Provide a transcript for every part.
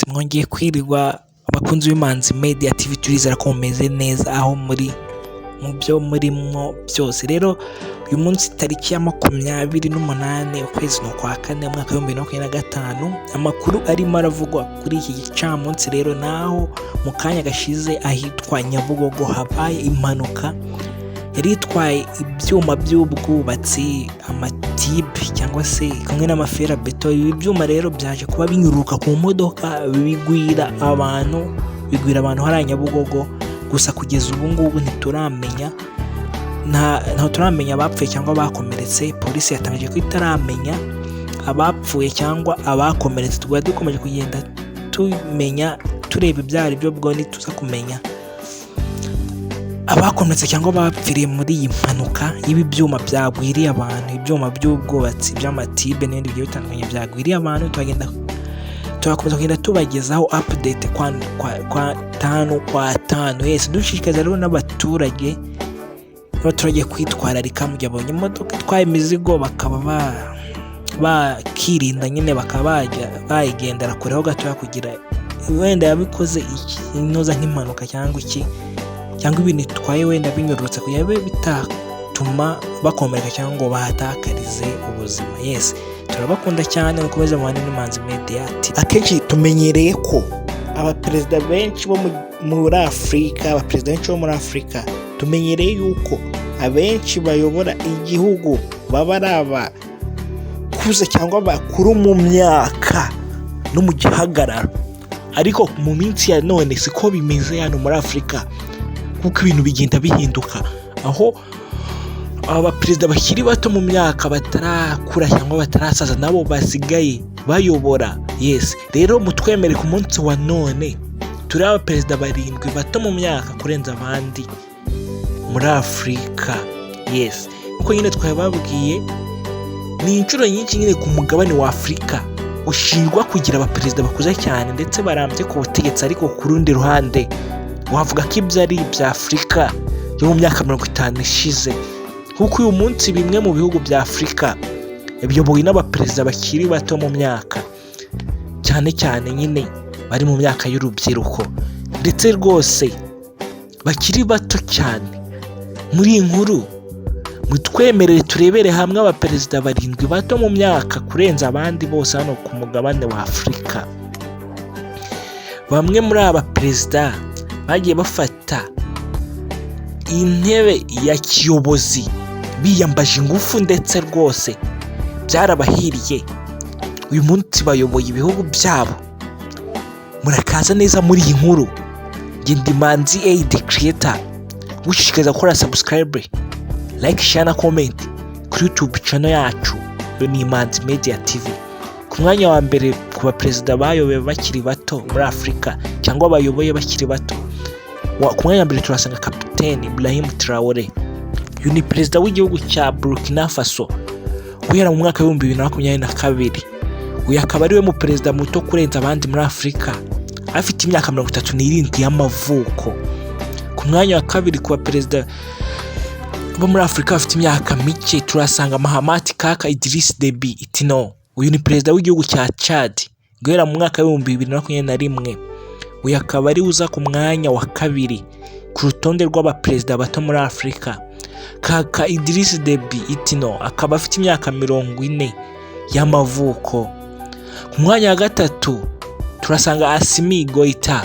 Yes, mwongeye kwirirwa abakunzi b'Imanzi Media TV, turizera ko mumeze neza aho muri mu byo murimo byose. Rero uyu munsi tariki ya 28 ukwezi kwa kane mwaka wa 2025, amakuru arimo aravugwa kuri iki gicamunsi rero naho mu kanya gashize ahitwa Nyabugogo habaye impanuka yari itwaye ibyuma by'ubwubatsi, amatibe cyangwa se kumwe n'amafera beto. Ibi byuma rero byaje kuba binyuruka ku modoka bigwira abantu hari Nyabugogo. Gusa kugeza ubu ngubu ntituramenya abapfuye cyangwa abakomeretse. Polisi yatangaje ko itaramenya abapfuye cyangwa abakomeretse. Tugwa dukomeje kugenda tumenya tureba ibyari byo bwo nituza kumenya abakomeretse cyangwa bapfiriye muri iyi mpanuka y'ibi byuma byagwiriye abantu, ibyuma by'ubwubatsi by'amatibe n'ibindi bigiye bitandukanye byagwiriye abantu. Turakomeza kugenda tubagezaho update kwa tanu. Yes, dushishikariza rero n'abaturage kwitwararika mu gihe babonye imodoka itwaye imizigo, bakaba bakirinda nyine, bakaba bayigendera kureho gatoya kugira wenda yabikoze inoza nk'impanuka cyangwa ibintu itwaye wenda binyurutse kugira bitatuma bakomereka cyangwa ngo bahatakarize ubuzima. Yes, turabakunda cyane, mukomeze mubane n'Imanzi Media. Akenshi tumenyereye ko abaperezida benshi bo muri Afurika, tumenyereye yuko abenshi bayobora igihugu baba ari abakuze cyangwa bakuru mu myaka no mu gihagararo. Ariko mu minsi ya none siko bimeze hano muri Afurika, kuko ibintu bigenda bihinduka, aho abaperezida bakiri bato mu myaka batarakura cyangwa batarasaza nabo basigaye bayobora. Yes, rero mutwemere ku munsi wa none turi abaperezida 7 bato mu myaka kurenza abandi muri Afurika. Yes, uko nyine twababwiye ni inshuro nyinshi nyine ku mugabane wa Afurika ushinjwa kugira abaperezida bakuze cyane ndetse barambye ku butegetsi. Ariko ku rundi ruhande wavuga ko ibyo ari ibya Afurika yo mu myaka 50 ishize, kuko uyu munsi bimwe mu bihugu bya Afurika biyobowe n'abaperezida bakiri bato mu myaka, cyane cyane nyine bari mu myaka y'urubyiruko ndetse rwose bakiri bato cyane. Muri iyi nkuru mutwemerere turebere hamwe abaperezida 7 bato mu myaka kurenza abandi bose hano ku mugabane wa Afurika. Bamwe muri aba perezida bagiye bafata intebe ya kiyobozi biyambaje ingufu ndetse rwose byarabahiriye. Uyu munsi bayoboye ibihugu byabo. Murakaza neza muri iyi nkuru. Ndi Manzi Aid Creator, gushishikariza gukora subscribe, like, share na comment kuri YouTube channel yacu ni Imanzi Media TV. Ku mwanya wa mbere ku baperezida bayoboye bakiri bato muri Afurika cyangwa bayoboye bakiri bato, ku mwanya wa mbere turasanga Kapiteni Ibrahim Traore. Uyu ni perezida w'igihugu cya Burkina Faso guhera mu mwaka wa 2022. Uyu akaba ari we mu perezida muto kurenza abandi muri Afurika, afite imyaka 37 y'amavuko. Ku mwanya wa kabiri ku baperezida bo muri Afurika bafite imyaka mike turasanga Mahamat Kaka Idriss Deby Itno. Uyu ni perezida w'igihugu cya Chad guhera mu mwaka wa 2021. Uyu akaba ari uza ku mwanya wa kabiri ku rutonde rw'abaperezida bato muri Afurika. Kaka Idriss Deby Itno akaba afite imyaka 40 y'amavuko. Ku mwanya wa gatatu turasanga Assimi Goïta.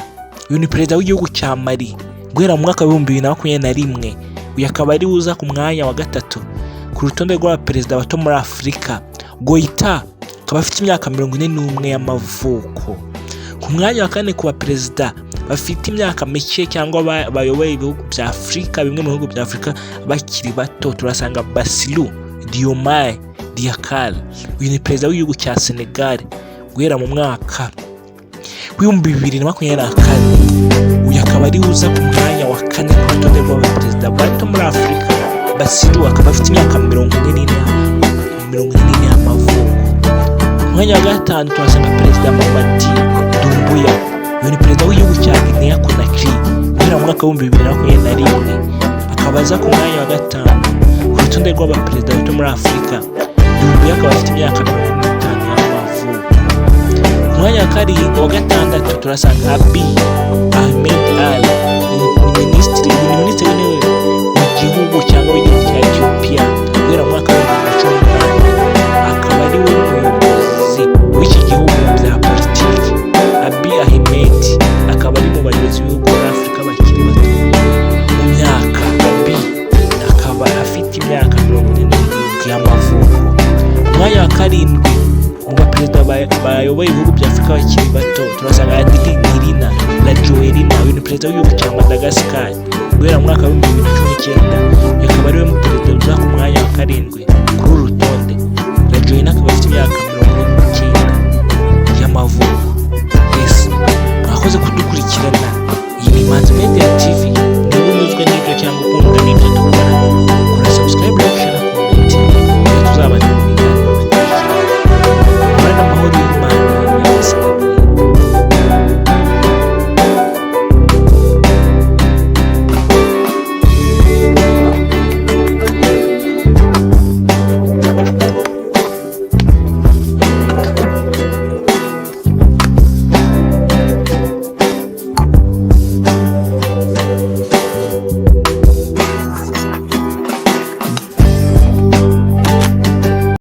Uyu ni perezida w'igihugu cya Mali guhera mu mwaka wa 2021. Uyu akaba ari uza ku mwanya wa gatatu ku rutonde rw'abaperezida bato muri Afurika. Goïta akaba afite imyaka 41 y'amavuko. Ku mwanya wa kane ku baperezida bafite imyaka mike cyangwa bayoboye ibihugu bya Afurika, bimwe mu bihugu bya Afurika bakiri bato turasanga Bassirou Diomaye Diakhar. Uyu ni perezida w'igihugu cya Senegal guhera mu mwaka wa 2024. Uyu akaba ari uza ku mwanya wa kane ku rutonde rw'abaperezida bato muri Afurika. Bassirou akaba afite imyaka 44 y'amavuko. Ku mwanya wa gatanu turasanga perezida Mamadi Doumbouya. Uyu ni perezida w'igihugu cya Guinea Conakry guhera mu mwaka wa 2021. Akaba aza ku mwanya wa gatanu ku rutonde rw'abaperezida bato muri Afurika. Doumbouya akaba afite imyaka 45 y'amavuko. Ku mwanya wa karindwi wa gatandatu turasanga Abiy Ahmed Ali, ni minisitiri w'intebe mu gihugu cyangwa w'igihugu cya Ethiopia guhera mu mwaka wa 2018, akaba ari we muyobozi w'iki gihugu bya politiki. Abiy Ahmed akaba ari mu bayobozi b'ibihugu muri Afurika bakiri bato mu myaka. Abiy akaba afite imyaka 47 y'amavuko. Umwanya wa karindwi mu baperezida bayoboye ibihugu bya Afurika bakiri bato turasanga Nirina Rajoelina, uyu ni perezida w'igihugu cya Madagascar guhera mu mwaka wa 2019, akaba ari we mu perezida uza ku mwanya wa karindwi kuri uru rutonde. Rajoelina akaba afite imyaka 49 y'amavuko. Ese mwakoze kudukurikirana, iyi ni Imanzi Media TV. Niba unyuzwe n'ibyo cyangwa ukunda n'ibyo